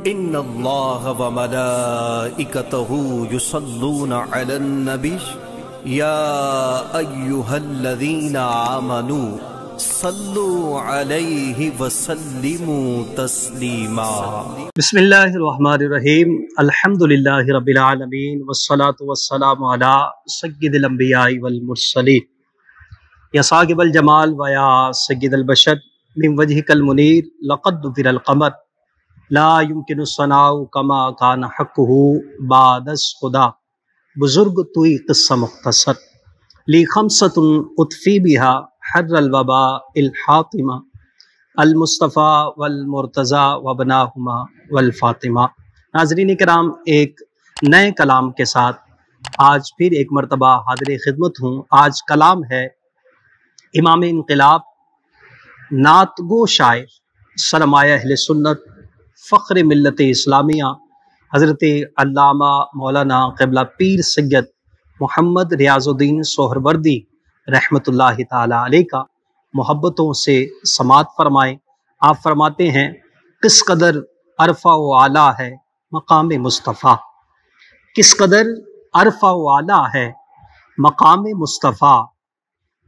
ان اللہ وملائکتہ یصلون علی النبی یا ایہا الذین آمنوا صلوا علیہ وسلموا تسلیما۔ بسم اللہ الرحمن الرحیم، الحمدللہ رب العالمین، والصلاة والسلام علی سید الانبیاء والمرسلین، یا ثاقب الجمال و یا سید البشر، من وجہک المنیر لقد ظفر القمر، لا يمکن الثناء کما کان حقہ بعد خدا۔ بزرگ توئی قصہ مختصر، لی خمسۃ اطفی بہا حر الوباء الحاطمہ، المصطفیٰ والمرتضیٰ وابناہما والفاطمہ۔ ناظرین کرام، ایک نئے کلام کے ساتھ آج پھر ایک مرتبہ حاضر خدمت ہوں۔ آج کلام ہے امام انقلاب، نعت گو شاعر، سرمایہ اہل سنت، فخر ملت اسلامیہ، حضرت علامہ مولانا قبلہ پیر سید محمد ریاض الدین سہروردی رحمۃ اللہ تعالی علیہ کا محبتوں سے سماعت فرمائیں۔ آپ فرماتے ہیں، کس قدر عرفہ و اعلیٰ ہے مقام مصطفیٰ، کس قدر عرفہ و اعلیٰ ہے مقام مصطفیٰ،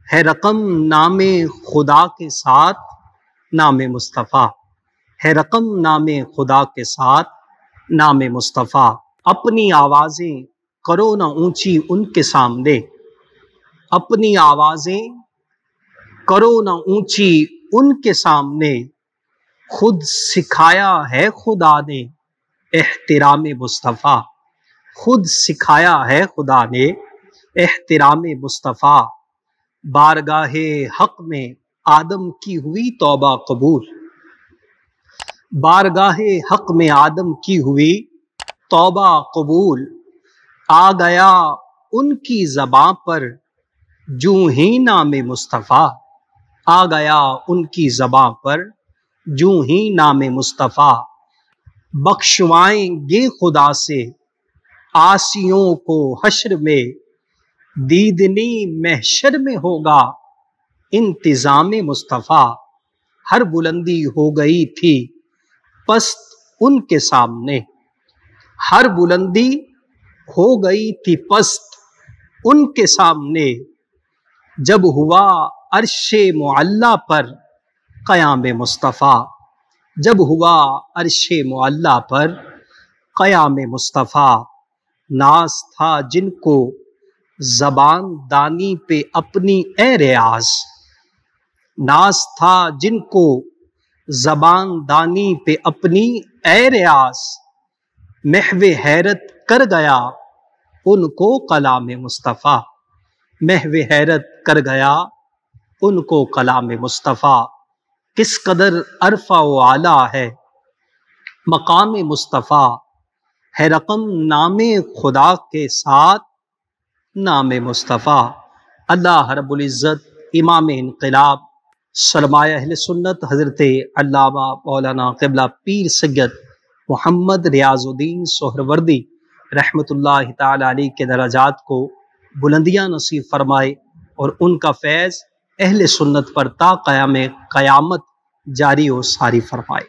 ہے رقم نام خدا کے ساتھ نام مصطفیٰ، ہے رقم نام خدا کے ساتھ نام مصطفیٰ۔ اپنی آوازیں کرو نہ اونچی ان کے سامنے، اپنی آوازیں کرو نہ اونچی ان کے سامنے، خود سکھایا ہے خدا نے احترام مصطفیٰ، خود سکھایا ہے خدا نے احترام مصطفیٰ۔ بارگاہ حق میں آدم کی ہوئی توبہ قبول، بارگاہ حق میں آدم کی ہوئی توبہ قبول، آ گیا ان کی زباں پر جوں ہی نام مصطفیٰ، آ گیا ان کی زباں پر جوں ہی نام مصطفیٰ۔ بخشوائیں گے خدا سے عاصیوں کو حشر میں، دیدنی محشر میں ہوگا انتظام مصطفیٰ۔ ہر بلندی ہو گئی تھی پست ان کے سامنے، ہر بلندی ہو گئی تھی پست ان کے سامنے، جب ہوا عرش معلیٰ پر قیام مصطفیٰ، جب ہوا عرش معلیٰ پر قیام مصطفیٰ۔ ناز تھا جن کو زبان دانی پہ اپنی اے ریاض، ناز تھا جن کو زبان دانی پہ اپنی اے ریاض، محو حیرت کر گیا ان کو کلام مصطفیٰ، محو حیرت کر گیا ان کو کلام مصطفیٰ۔ کس قدر عرفہ و اعلیٰ ہے مقام مصطفیٰ، ہے رقم نام خدا کے ساتھ نام مصطفیٰ۔ اللہ رب العزت امام انقلاب سرمایہ اہل سنت حضرت علامہ مولانا قبلہ پیر سید محمد ریاض الدین سہروردی رحمۃ اللہ تعالی علیہ کے درجات کو بلندیاں نصیب فرمائے، اور ان کا فیض اہل سنت پر تا قیام قیامت جاری و ساری فرمائے۔